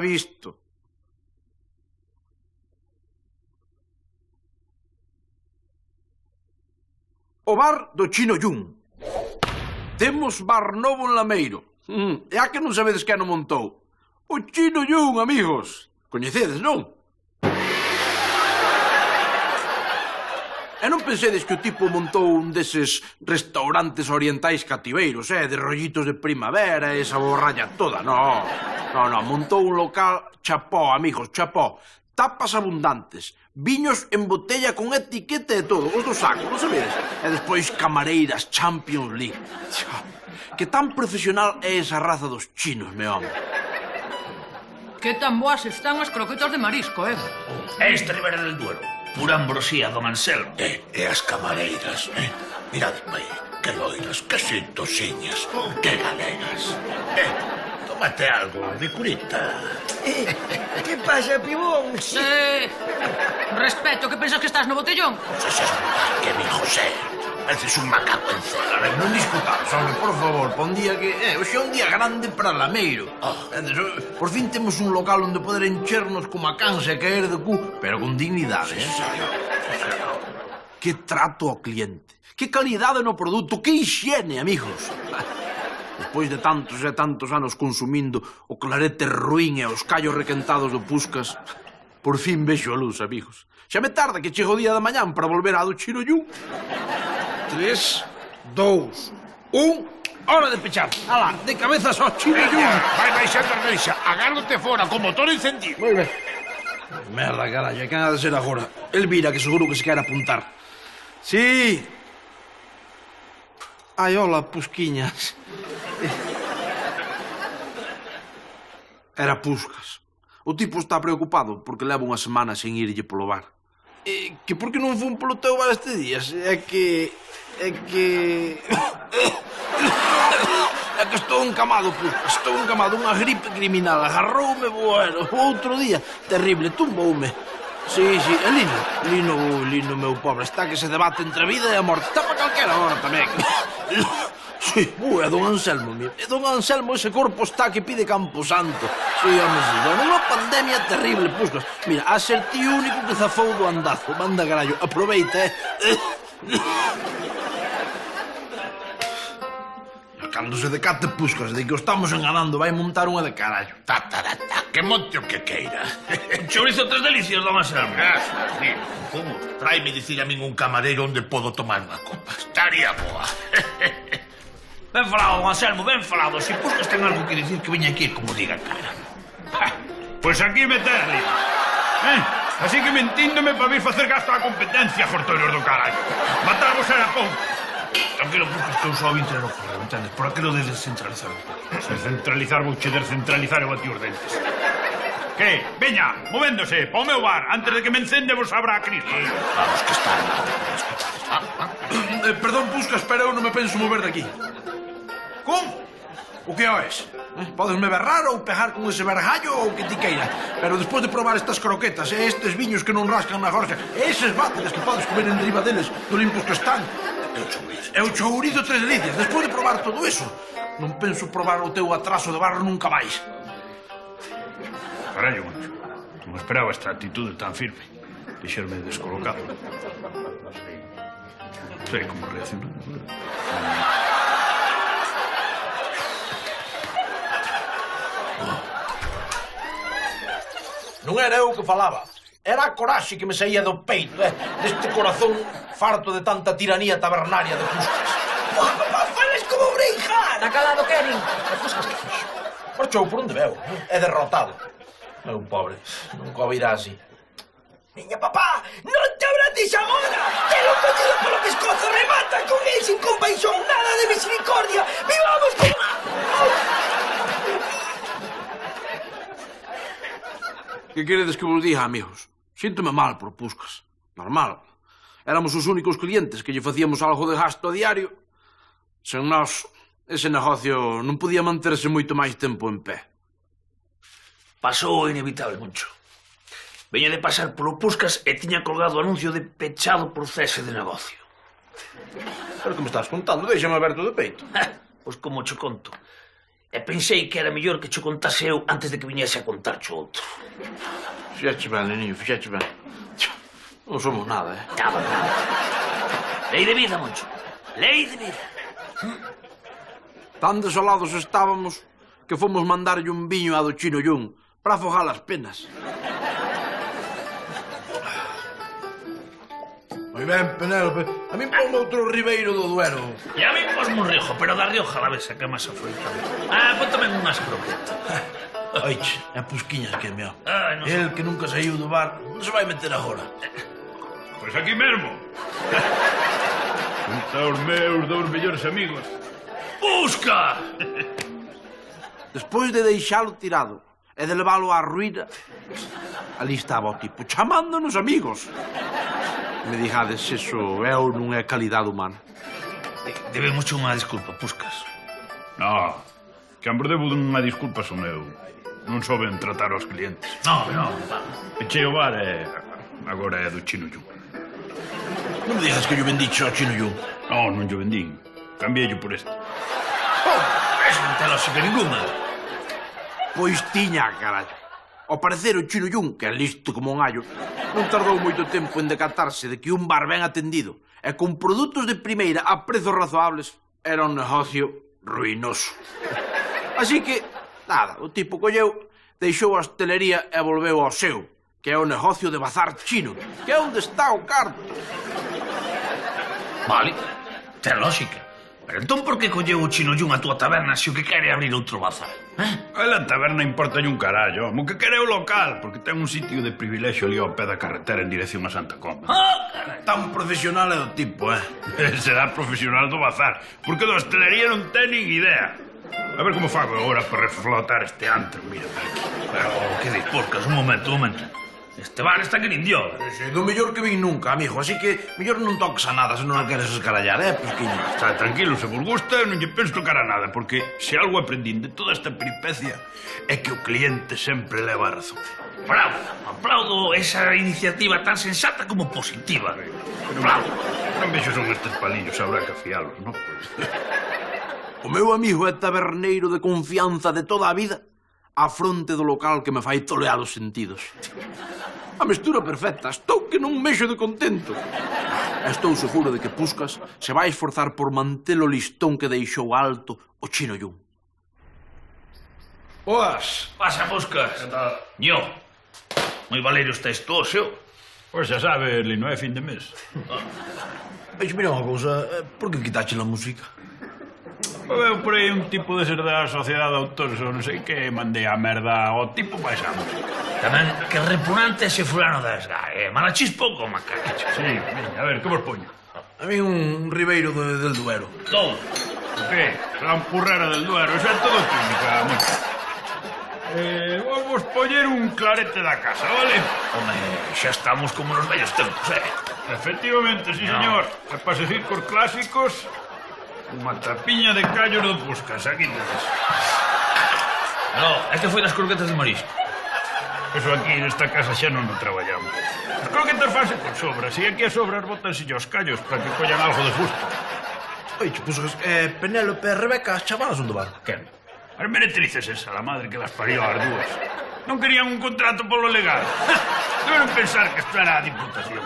visto. O bar do Chino Yun. Temos bar novo en Lameiro. E a que non sabedes quen o montou? O Chino Yun, amigos. Coñecedes, non? E non pensedes que o tipo montou un deses restaurantes orientais cativeiros, de rollitos de primavera e esa borralla toda, no, montou un local chapó, amigos, chapó. Tapas abundantes, viños en botella con etiqueta e todo, os do saco, non sabedes? E despois camareiras Champions League. Que tan profesional é esa raza dos chinos, me home. Que tan boas están as croquetas de marisco, Este Ribera del Duero. Pura ambrosía, don Anselmo. E as camareiras, mirad aí, que loiras, que xentosiñas, que galegas. Tómate algo, mi curita. Que pasa, pibón? Respeto, que pensas que estás no botellón? Que mi José, pareces un macaco en cera. Non discutamos, hombre, por favor, pon día que... hoxe é un día grande para Lameiro. Por fin temos un local onde poder enchernos como a cansa e caer de cu, pero con dignidade, Que trato ao cliente, que calidade no produto, que higiene, amigos. Despois de tantos e tantos anos consumindo o clarete ruín e os callos requentados do Puscas, por fin vexo a luz, amigos. Xa me tarda que chego o día da mañán para volver á do Chino Yun. 3, 2, 1... Hora de pechar. Alá, de cabezas ao Chino Yun. Vai baixando a reixa, agárdote fora, con motor encendido. Moi ben. Merda, carallo, que ha de ser agora? Elvira, que seguro que se quer apuntar. Sí. Ai, hola, Pusquiñas. Era Puscas. O tipo está preocupado porque leva unha semana sen irlle polo bar. Que por que non fun polo teu bar este días? É que estou encamado, Puscas. Estou encamado. Unha gripe criminal. Agarroume, bueno. O outro día, terrible, tumboume. Sí, é Lino, meu pobre. Está que se debate entre a vida e a morte. Está para calquera hora tamén. Sí, é don Anselmo, mira. É don Anselmo, ese corpo está que pide Camposanto. Sí, home, sí. Unha pandemia terrible, Puscas. Mira, a ser ti único que zafou do andazo. Manda carallo, aproveita, Cando se decate, Puscas, de que o estamos enganando, vai montar unha de carallo. Que monte o que queira. Chourizo tres delicias, don Anselmo. Como? Traime dicir a min un camareiro onde podo tomar unha copa. Estaría boa. Ben falado, don Anselmo, ben falado. Se Puscas ten algo que dicir, que veña aquí como diga cara. Pois aquí me terri. Así que mentíndome para vir facer gasto á competencia, jortollos do carallo. Matarvos era pouco. Tranquilo, Puscas, que eu só vim traer o correo, entendes? Por aquilo de descentralizar. Se centralizar vou che descentralizar e bati os dentes. Que? Veña, movéndose, pa o meu bar, antes de que me encende vos habrá a crise. Vamos, que está Perdón, Puscas, pero eu non me penso mover daqui. Como? O que oes? Podesme berrar ou pegar con ese vergallo ou que ti queira. Pero despois de probar estas croquetas e estes viños que non rascan na gorxa, e eses váteres que podes comer en riba deles, do limpos que están, e o chourizo tres delicias, despois de probar todo eso, non penso probar o teu atraso de barro nunca máis. Carallo, macho. Non esperaba esta actitude tan firme. Deixerme descolocado. Sei como reaccionar. Non era eu que falaba. Era a coraxe que me saía do peito, deste corazón farto de tanta tiranía tabernaria de Puscas. Falas como Breijar! Está calado, Kevin. E Puscas que fixo? Marchou por onde veu. É derrotado. Meu pobre, nunca o virá así. Miña papá, non te abrates agora! Te lo coñido polo pescozo, remata con él sin compaixón, nada de misericordia! ¡Vivamos con... Que queredes que vos diga, amigos? Síntome mal por Puscas. Normal. Éramos os únicos clientes que lle facíamos algo de gasto a diario. Sen nós, ese negocio non podía manterse moito máis tempo en pé. Pasou o inevitable, Moncho. Veña de pasar polo Puscas e tiña colgado o anuncio de pechado por cese de negocio. Pero que me estás contando? Déixame aberto de peito. Pois como cho conto. E pensei que era mellor que che contase eu antes de que viñese a contarche outro. Fixache ben, neniño, fixache ben. Non somos nada, Nada. Lei de vida, Moncho. Lei de vida. Tan desolados estábamos que fomos mandarlle un viño a do Chino Yun para afogar as penas. Moi ben, Penélope. A mí ponme outro Ribeiro do Duero. E a mí posmo un riojo, pero da Rioja a la vez, que é máis afroitado. Ponte tamén unhas croquetas. Oiche, é Pusquiñas que é meu. Ai, non sei. El que nunca saiu do bar, non se vai meter agora. Pois aquí mesmo. Junta os meus dous mellores amigos. Busca! Despois de deixalo tirado e de leválo á ruína, ali estaba o tipo, chamándonos amigos. Me dixades, eso eu non é calidade humana. Debe mucho unha disculpa, Puscas. No, que ambos debo unha disculpa son eu. Non soben tratar aos clientes. No. Echei o bar e agora é do Chino Yun. Non me digas que yo bendicho ao Chino Yun. No, non yo vendín. Cambiei por este. Eso non ten lógica ninguna. Pois tiña, carallo. Ao parecer o Chino Yun, que é listo como un allo, non tardou moito tempo en decatarse de que un bar ben atendido e con produtos de primeira a prezos razoables era un negocio ruinoso. Así que, nada, o tipo colleu, deixou a hostelería e volveu ao seu, que é o negocio de bazar chino, que é onde está o carto. Vale, ten lógica. Pero entón por que colleu o Chino Yun a túa taberna se o que quere é abrir outro bazar? A la taberna importa un carallo, o que quere é o local, porque ten un sitio de privilexio ali ao pé da carretera en dirección a Santa Coma. Tan profesional é o tipo, Será profesional do bazar, porque da hostelería non ten nin idea. A ver como fago agora para reflotar este antro, mira aquí. Pero, que dis, Puscas, un momento. Este bar está que nin Dios. É do mellor que vin nunca, amigo, así que mellor non toques a nada se non a queres escarallar, Pusquiño? Está tranquilo, se vos gusta, non lle penso tocar a nada, porque se algo aprendín de toda esta peripecia é que o cliente sempre leva a razón. Bravo, aplaudo esa iniciativa tan sensata como positiva. Bravo. Non vexo son estes palillos, habrá que afialos, non? O meu amigo é taberneiro de confianza de toda a vida á fronte do local que me fai tolear os sentidos. A mestura perfecta, estou que non mexo de contento. Estou seguro de que Puscas se vai esforzar por manter o listón que deixou alto o Chino Yun. Boas. Pasa, Puscas. Yo. Moi valerio está isto, xeo. Pois xa sabes, Lino, é fin de mes. Veis, mira unha cousa, por que quitache a música? Veo por aí un tipo de ser da Sociedade de Autores ou non sei que mandei a merda ao tipo máis a música. Tamén que repugnante ese fulano das GAE. Malachís pouco, macacho. Sí, veña, a ver, que vos poño? A mí un Ribeiro del Duero. Todo. O que? Será un Purrera del Duero, eso é todo química, moito. Vos poñer un clarete da casa, vale? Home, xa estamos como nos vellos tempos, Efectivamente, sí, señor. E para seguir cos clásicos, unha tapiña de callos do Puscas, aquí tedes. No, é que foi das croquetas de marisco. Eso aquí nesta casa xa non o traballamos. As croquetas fanse con sobras, e aquí as sobras botanse os callos para que collan algo de gusto. Oiche, Puscas, Penélope e Rebeca, as chavalas onde van? Quen? As meretrices esa, la madre que las parió as dúas. Non querían un contrato polo legal. Deben pensar que isto era a Diputación.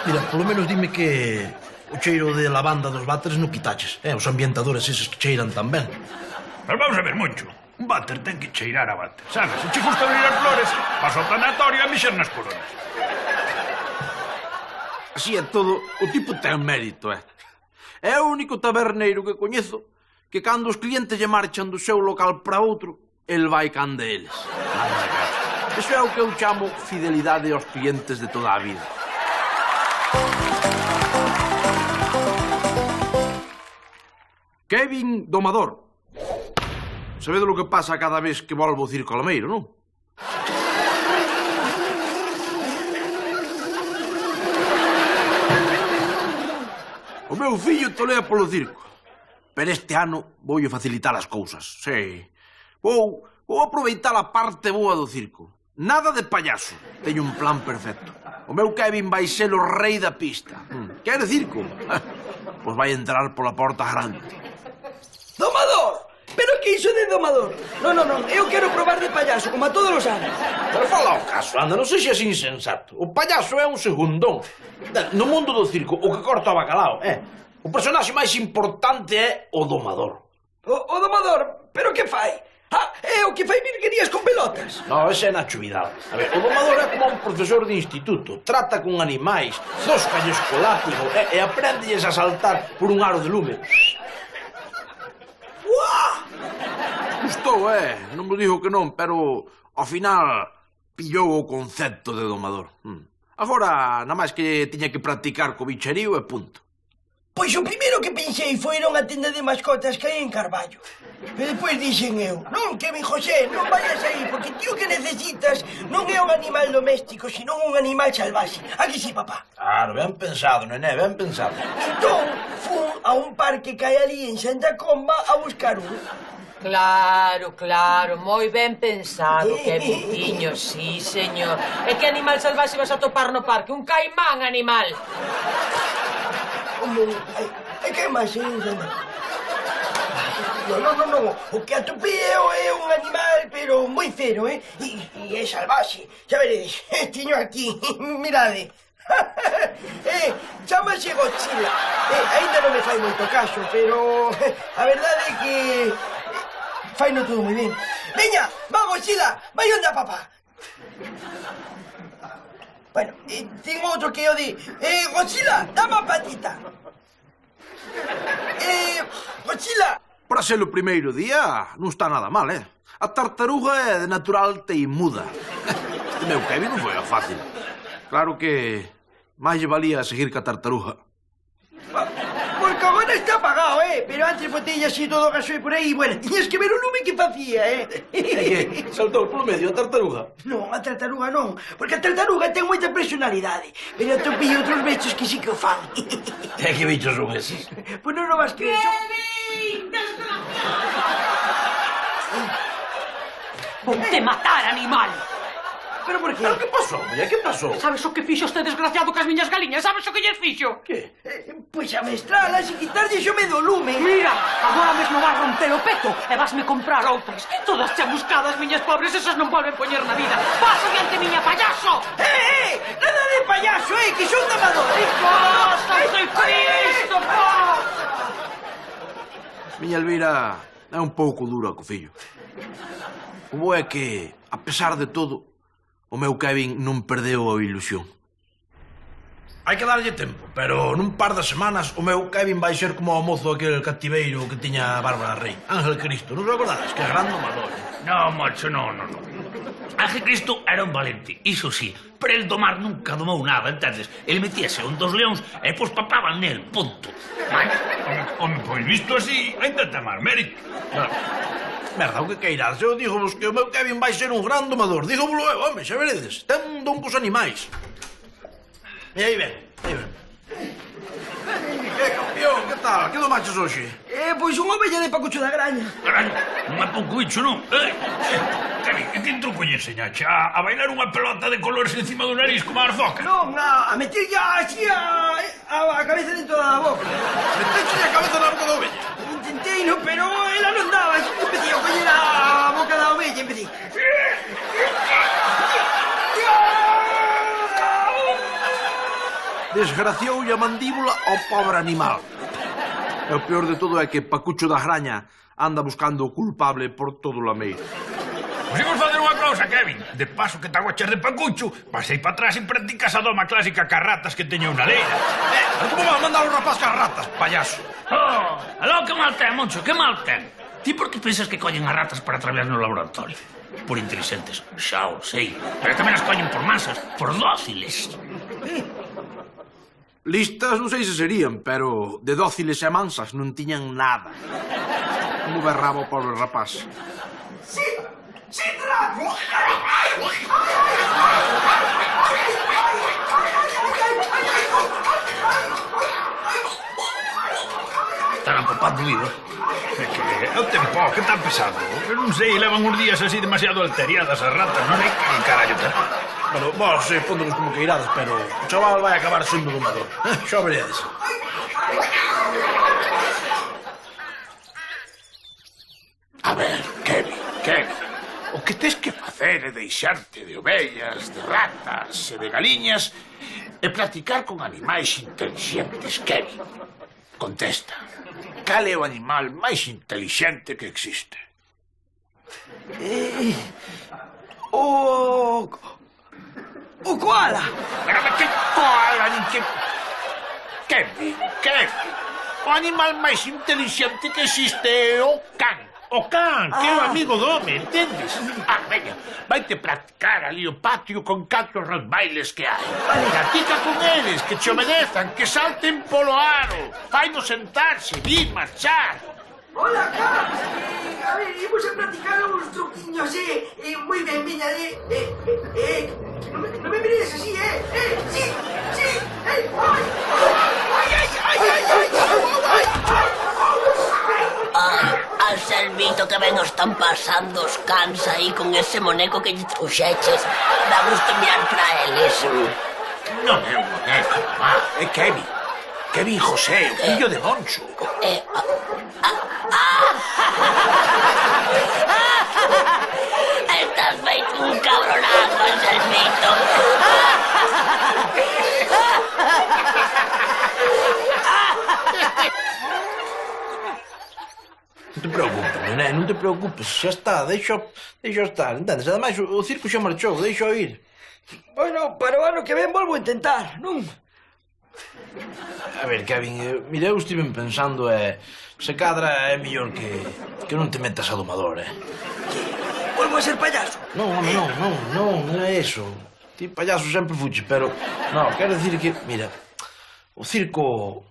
Mira, polo menos dime que o cheiro de lavanda dos váteres non quitaches, os ambientadores eses que cheiran tan ben. Pero vamos a ver, Moncho. Un váter ten que cheirar a váter, sabes? Se che gusta abrir as flores, vas ao tanatorio a mexer nas coronas. Así é todo, o tipo ten mérito, É o único taberneiro que coñezo que cando os clientes lle marchan do seu local para outro, el vai can de eles. Iso é o que eu chamo fidelidade aos clientes de toda a vida. Kevin Domador. Sabedes o que pasa cada vez que volvo ao Circo Alameiro, non? O meu fillo tolea polo circo. Pero este ano voulle facilitar as cousas, sí. Vou aproveitar a parte boa do circo. Nada de payaso. Teño un plan perfecto. O meu Kevin vai ser o rei da pista. Quere circo? Pois vai entrar pola porta grande. Domador, pero iso de domador. Non, eu quero probar de payaso, como a todos os anos. Pero fala ao caso, anda, non sexas insensato. O payaso é un segundón. No mundo do circo, o que corta o bacalao, o personaxe máis importante é o domador. O domador? Pero que fai? É o que fai virguerías con pelotas. No, ese é Nacho Vidal. A ver, o domador é como un profesor de instituto. Trata con animais, zóscalles co látigo e aprendelles a saltar por un aro de lume. Gustou, non me digo que non, pero ao final pillou o concepto de domador. Agora, nada máis que tiña que practicar co bicherío e punto. Pois o primeiro que pensei foi ir a unha tenda de mascotas que hai en Carballo. Pero depois dixen eu, non, Kevin José, non vayas aí, porque ti o que necesitas non é un animal doméstico, sino un animal salvaxe. A que sí, papá? Claro, ben pensado, nené, ben pensado. Entón, fun a un parque que hai ali en Santa Comba a buscar un. Claro, moi ben pensado, Kevinciño, sí, señor. E que animal salvaxe vas a topar no parque? Un caimán animal. É que máis, Non. O que atopei é un animal, pero moi fero, E é salvaxe. Xa veredes, tiño aquí, mirade. Chámase Godzilla. Ainda non me fai moito caso, pero a verdade é que faino todo moi ben. Veña, va Godzilla, vai onde a papá. Bueno, ten outro que o di. Godzilla, dame a patita. Godzilla. Para ser o primeiro día, non está nada mal, A tartaruga é de natural teimuda. O meu Kevin non foi a fácil. Claro que máis lle valía seguir ca tartaruga. Porque agora está apagado, Pero antes botei así todo o gasoil por aí. Bueno, tiñas que ver o lume que facía, Saltou polo medio a tartaruga? Non, a tartaruga non. Porque a tartaruga ten moita personalidade. Pero atopei outros bichos que sí que o fan. E que bichos son eses? Pois non o vas creer. Kevin, Ponte matar, animal! Pero por que? Pero que pasou, muller, que pasou? Sabes o que fixo este desgraciado cas miñas galiñas? Sabes o que lles fixo? Que? Pois a mestralas e quitarlle xo me do lume. Mira, agora mesmo vas romper o peto e vasme comprar outras. Todas chamuscadas, miñas pobres, esas non volven poñer na vida. Pasa diante miña, payaso! Nada de payaso, que son domador. ¡Pasa, de Cristo, pa! Miña Elvira é un pouco dura co fillo. O bo é que, a pesar de todo, o meu Kevin non perdeu a ilusión. Hai que darlle tempo, pero nun par de semanas o meu Kevin vai ser como o mozo aquel cativeiro que tiña a Bárbara Rey. Ángel Cristo, non recordades? Que gran domador. No, macho, no. Ángel Cristo era un valente, iso sí, pero el domar nunca domou nada, entendes? El metíase un dos leóns e pois papaban nel, punto. Home, pois visto así, ainda ten máis mérito. Merda, o que queirades? Eu digo-vos que o meu Kevin vai ser un gran domador. Digo-volo eu, home, xa veredes. Ten un don cos animais. E aí ven. Que campeón, que tal? Que domaches hoxe? Pois unha ovella de Pacucho da Graña. Caralho, non é pouco bicho, non? Kevin, e que truco lle enseñache? A bailar unha pelota de colores encima do nariz como a arfoca? Non, a meter ya así a cabeza dentro da boca. Meteche a cabeza na boca da ovella. Intentei, no, pero ela non daba. Empecé a coller a boca da ovella, empecé. Desgracioulle a mandíbula ao pobre animal. E o peor de todo é que Pacucho da Graña anda buscando o culpable por todo o lameiro. Pois imos fazer unha cousa, Kevin. De paso que te agochas de Pacucho, pasei para atrás e practicas a doma clásica cas ratas que teño unha leira. Pero como vas mandar os rapaz cas ratas, payaso? Aló, que mal ten, Moncho, que mal ten. Ti por que pensas que collen as ratas para traballar no laboratorio? Por inteligentes, xa o sei. Pero tamén as collen por mansas, por dóciles. Listas non sei se serían, pero de dóciles e mansas non tiñan nada. Como berraba o pobre rapaz. Están apopando vivo. É o tempo, que tan pesado. Eu non sei, levan uns días así demasiado alteriadas as ratas, non sei que carallo ten. Bueno, vos póndonos como que irades, pero o chaval vai acabar sendo domador. Xa veredes. A ver, Kevin, o que tes que facer é deixarte de ovellas, de ratas e de galiñas e practicar con animais intelixentes, Kevin. Contesta, cal é o animal máis intelixente que existe? O koala. Pero que koala, nin que... Kevin, o animal máis intelixente que existe é o can. O can, que é o amigo do home, entendes? Veña, vaite practicar ali o patio con 4 rottweilers que hai. Practica con eles, que te obedezan, que salten polo aro. Fainos sentarse, vir, marchar. Hola, Cas. A ver, imos a practicar uns truquiños, moi ben, viña, non me mires así, sí, ai, Anselmito, que ben o están pasando os cans aí con ese moneco que lle trouxeches. Dá gusto mirar para eles. Non é un moneco, mamá, é Kevin José, o fillo de Moncho. Estás feito un cabronazo, Anselmito. Non te preocupes, nene, non te preocupes. Xa está, deixo estar, entendes? Ademais, o circo xa marchou, deixo ir. Bueno, para o ano que ven volvo a intentar, non? A ver, Kevin, mira, eu estive pensando se cadra é mellor que non te metas a domador, Volvo a ser payaso. Non, home, non é eso. Ti payaso sempre fuches, pero... Non, quero dicir que, mira, o circo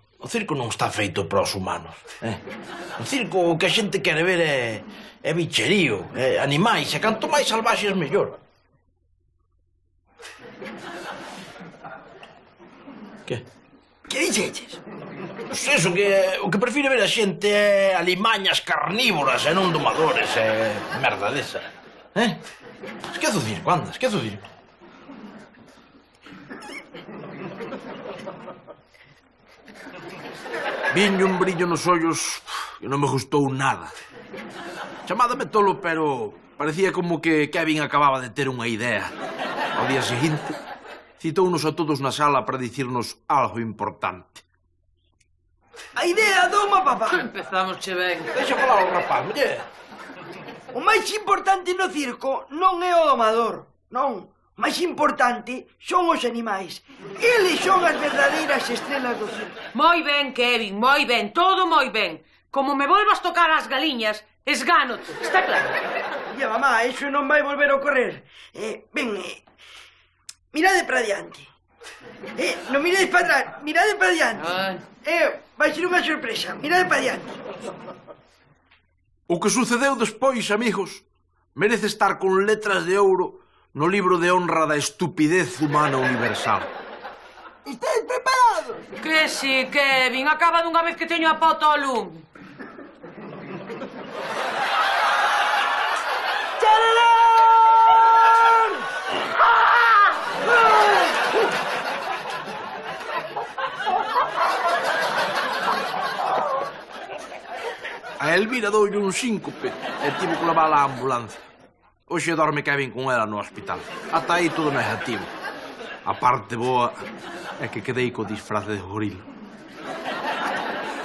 non está feito para os humanos, O circo o que a xente quere ver é bicherío, animais, e canto máis salvaxes mellor. Que? Que dixeches? Pois eso, que o que prefire ver a xente é alimañas carnívoras e non domadores e merda desa. Esquezo o circo, anda, esquezo o circo. Viño un brillo nos ollos que non me gustou nada. Chamádame tolo, pero parecía como que Kevin acababa de ter unha idea. Ao día seguinte, citounos a todos na sala para dicirnos algo importante. A idea doma, papá. Empezamos che ben. Deixa falar o rapaz, muller. O máis importante no circo non é o domador, non. O máis importante son os animais. Eles son as verdadeiras estrelas do circo. Moi ben, Kevin, moi ben, todo moi ben. Como me volvas tocar as galiñas, esgánote, está claro? Oye, mamá, eso non vai volver a ocorrer. Mirade para diante. Non miredes para atrás, mirade para diante. Vai ser unha sorpresa, mirade para diante. O que sucedeu despois, amigos, merece estar con letras de ouro no libro de honra da estupidez humana universal. Estáis preparados? Que si, Kevin, acaba dunha vez que teño a pota ao lume. ¡Charalán! A Elvira doulle un síncope e tivo que levala á ambulancia. Hoxe dorme Kevin con ela no hospital. Ata aí todo negativo. A parte boa é que quedei co disfraz de gorila.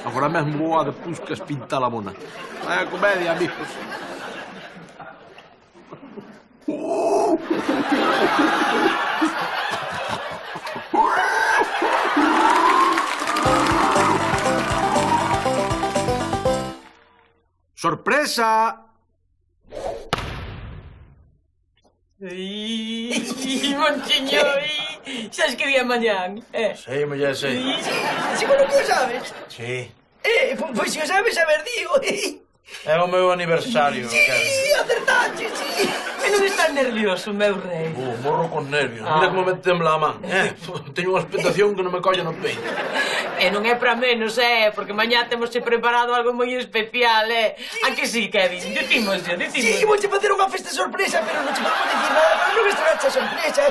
Agora mesmo vou a de Puscas pintar a mona. É a comedia, amigos. Sorpresa! Monchiño, sabes que día mañán? Sei, muller, sei. Seguro que o sabes. Sí. Pois se o sabes, a ver, digo. É o meu aniversario. Sí, acertaste, sí. E non estás nervioso, meu rei? Morro con nervios. Mira como me tembla a man. Teño unha expectación que non me colle no peito. E non é para menos, porque mañá temos preparado algo moi especial, A que sí, Kevin? Dicimoslo. Sí, vouche facer unha festa sorpresa, pero non che podemos dicir nada para non estragarche a sorpresa.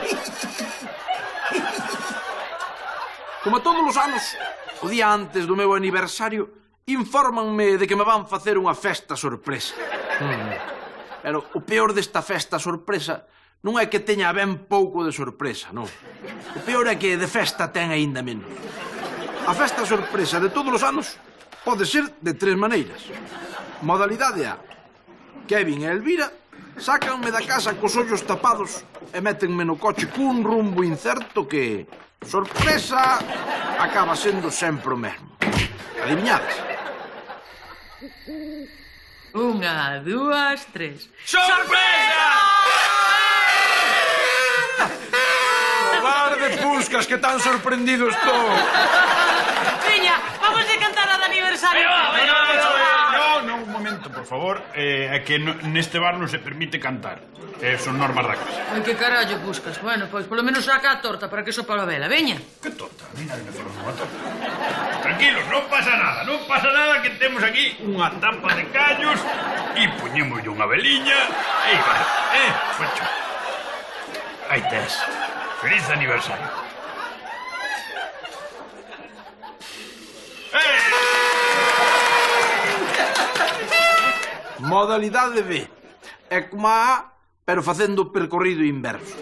Como todos os anos, o día antes do meu aniversario, infórmanme de que me van facer unha festa sorpresa. Pero o peor desta festa sorpresa non é que teña ben pouco de sorpresa, non. O peor é que de festa ten aínda menos. A festa sorpresa de todos os anos pode ser de 3 maneiras. Modalidade A. Kevin e Elvira sácanme da casa cos ollos tapados e métenme no coche cun rumbo incerto que, sorpresa, acaba sendo sempre o mesmo. Adiviñades? 1, 2, 3. Sorpresa! Hogar de Puscas, que tan sorprendido estou. Veña, vamos de cantar a de aniversario. No, un momento, por favor. É que neste bar non se permite cantar. Son normas da casa. Ai, que carallo buscas? Bueno, pois polo menos saca a torta para que sopa a vela, veña. Que tonta, a mí nadie me falou nunha torta. Tranquilos, non pasa nada que temos aquí unha tapa de callos e poñémoslle unha veliña e vai, Poncho. Aí tes. Feliz aniversario. Modalidade B. É como a A, pero facendo o percorrido inverso.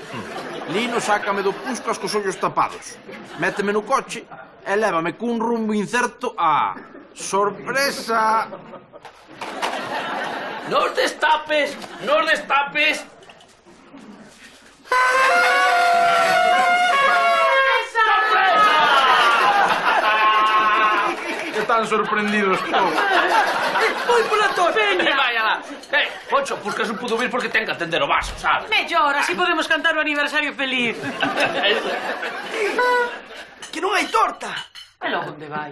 Lino sácame do Puscas cos ollos tapados. Méteme no coche e lévame cun rumbo incerto a... Sorpresa! Nos destapes! Que tan sorprendido estou. Voy pola torta, veña. Vaya lá. Poncho, Puscas non pudo vir porque ten que atender o vaso, sabes? Mellor, así podemos cantar o aniversario feliz. Que non hai torta. E logo onde vai?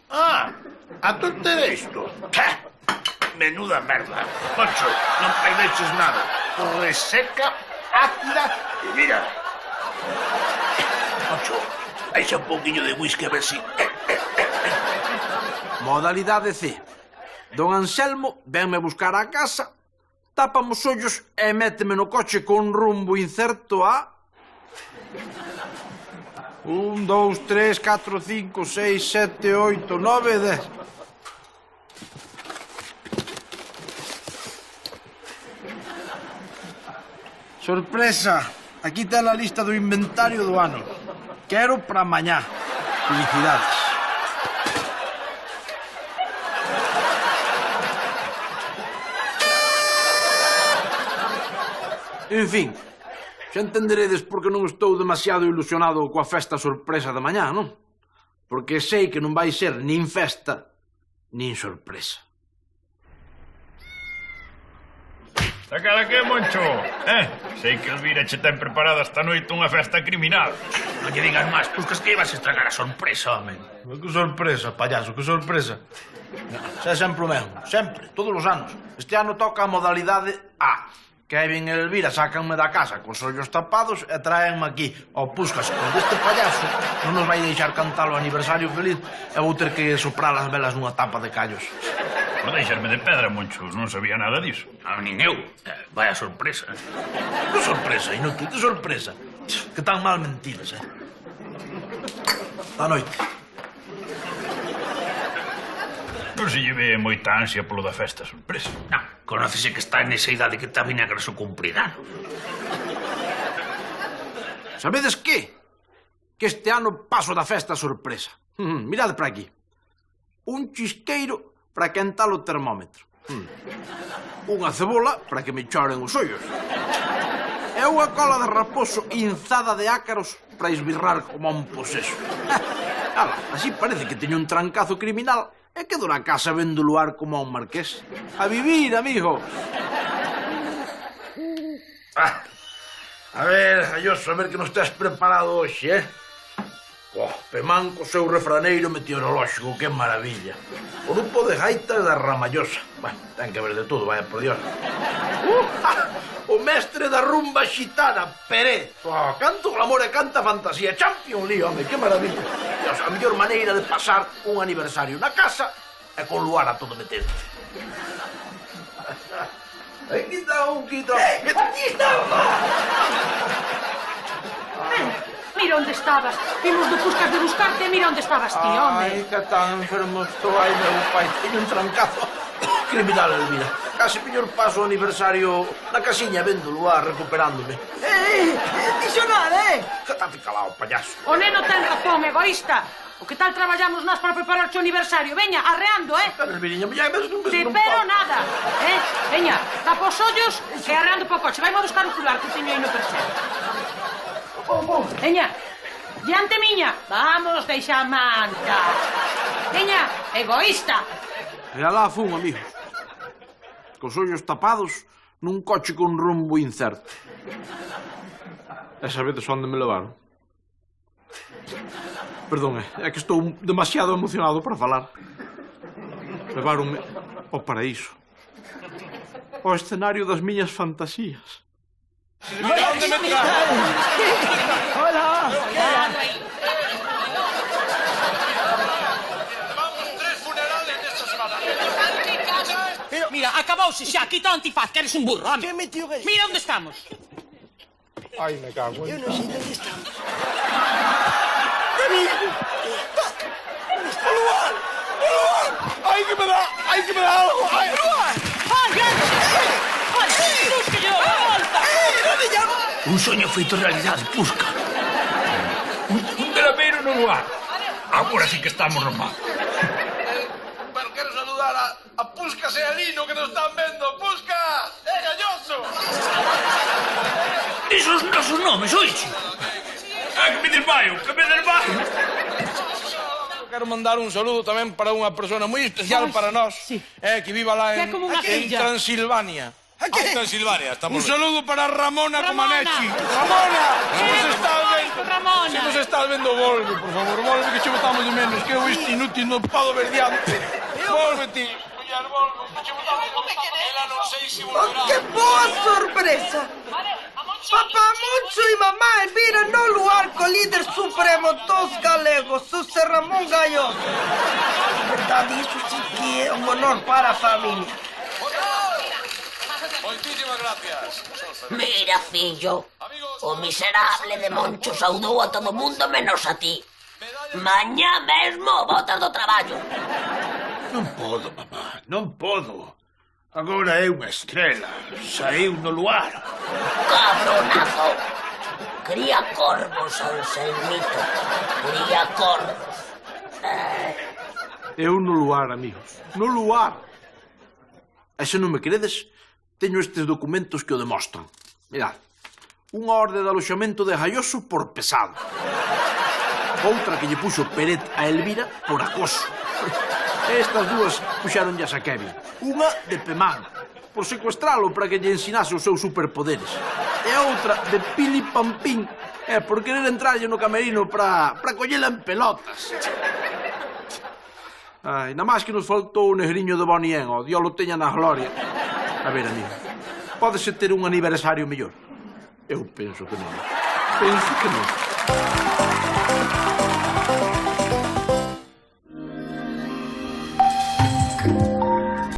A torta era isto. Menuda merda. Poncho, non paideches nada. Reseca, ácida e mira. Poncho, eixa un pouquiño de whisky a ver si... Modalidade C. Don Anselmo venme buscar á casa, tápame os ollos e méteme no coche con rumbo incerto a... 1, 2, 3, 4, 5, 6, 7, 8, 9, 10. Sorpresa! Aquí está a lista do inventario do ano. Quero para mañá. Felicidades. En fin, xa entenderedes porque non estou demasiado ilusionado coa festa sorpresa de mañá, non? Porque sei que non vai ser nin festa, nin sorpresa. Da cara que, Moncho? Sei que Elvira che ten preparada esta noite unha festa criminal. Non lle digas máis, Puscas, que ibas a estragar a sorpresa, home. Que sorpresa, payaso, que sorpresa. Xa é sempre o mesmo, sempre, todos os anos. Este ano toca a modalidade A. Kevin e Elvira sácanme da casa cos ollos tapados e traenme aquí ao Puscas con este payaso non nos vai deixar cantar o aniversario feliz e vou ter que soprar as velas nunha tapa de callos. Non deixarme de pedra, Moncho, non sabía nada diso. Nin eu. Vaya sorpresa. Que sorpresa, inútil, que sorpresa. Que tan mal mentiras, Da noite. Non se lle ve moita ansia polo da festa sorpresa. Non, conócese que está nesa idade que está vinagre o cumpridano. Sabedes que? Que este ano paso da festa sorpresa. Mirade para aquí. Un chisqueiro para quentar o termómetro. Unha cebola para que me choren os ollos. E unha cola de raposo inzada de ácaros para esbirrar como un poseso. Ala, así parece que teño un trancazo criminal e quedo na casa vendo o luar como a un marqués. A vivir, amigo. A ver, Ayoso, a ver que non estás preparado hoxe, Pemán co seu refraneiro meteorolóxico, que maravilla. O grupo de gaitas da Ramallosa. Bueno, ten que haber de todo, vaya por Dios. O mestre da rumba xitana, Pérez. Canto glamor e canta fantasía. Champion League, home, que maravilla. Dios, a mellor maneira de pasar un aniversario na casa é con luar a todo meter. Quita un, quita. Mira onde estabas. Vimos do Puscas de buscarte e mira onde estabas ti, Ai, home. que tan enfermo estou. Ai, meu pai, teño un trancazo criminal, Elvira. Casi piño o paso o aniversario na casiña vendo luar recuperándome. Dixo nada, Quédate calado, payaso. O neno ten razón, egoísta. O que tal traballamos nós para preparar o aniversario? Veña, arreando, Pero, Elviriña, ya ves un De pero nada, Veña, tapa os ollos e arreando po coche. Vai-me a buscar o fular que teño aí no perchero. Veña, diante miña. Vamos, deixa a manta. Veña, egoísta. E alá fun, amigos. Cos ollos tapados nun coche con rumbo incerto. E sabedes onde me levaron? Perdón, é que estou demasiado emocionado para falar. Leváronme ao paraíso. Ao escenario das miñas fantasías. Mira onde me trae. Hola. Mira, acabouse xa, quita o antifaz, que eres un burro, home. Que metió que... Mira onde estamos. Ai, me cago Eu non sei onde estamos. Ai, que me dá algo! Ai, Busque-llo, volta. Un soño feito realidade, Pusca. Un delameiro no lugar. Agora sí que estamos romados. Pero quero saludar a Puscas e a Lino que nos están vendo. Puscas! É galloso! Isos os nosos nomes, oixe. Que me desmaio, que me desmaio. Quero mandar un saludo tamén para unha persona moi especial para nós, que viva lá Que é como unha en filla. Transilvania. Que? Transilvania, estamos. Un saludo para Ramona Comaneci. Ramona, Se nos estás vendo, Ramona. se nos estás vendo, volve, por favor, volve que che botamos de menos, que eu este inútil non podo ver diante. Volve ti, muller, volve, que che botamos de menos. Ela non sei se volverá. Que boa sorpresa. Papá Moncho e mamá Elvira no lugar co líder supremo dos galegos, José Ramón Galloso. Verdade, iso sí que é un honor para a familia. Moitísimas gracias. Mira, fillo, o miserable de Moncho saudou a todo mundo menos a ti. Mañá mesmo botas do traballo. Non podo, mamá, non podo. Agora é unha estrela. Saíu no luar. Cabronazo. Cría corvos, Anselmito. Cría corvos. Eu no luar, amigos. No luar. E se non me credes, teño estes documentos que o demostran. Mirad. Unha orde de aloxamento de Galloso por pesado. Outra que lle puxo Peret a Elvira por acoso. Estas dúas puxaronllas a Kevin. Unha de Pemán, por secuestralo para que lle ensinase os seus superpoderes. E outra de Pili Pampín, por querer entrarlle no camerino para collela en pelotas. Ai, na máis que nos faltou o negriño de Bonnie N, o Dios lo teña na gloria. A ver, amigo, pódese ter un aniversario mellor? Eu penso que non. Penso que non.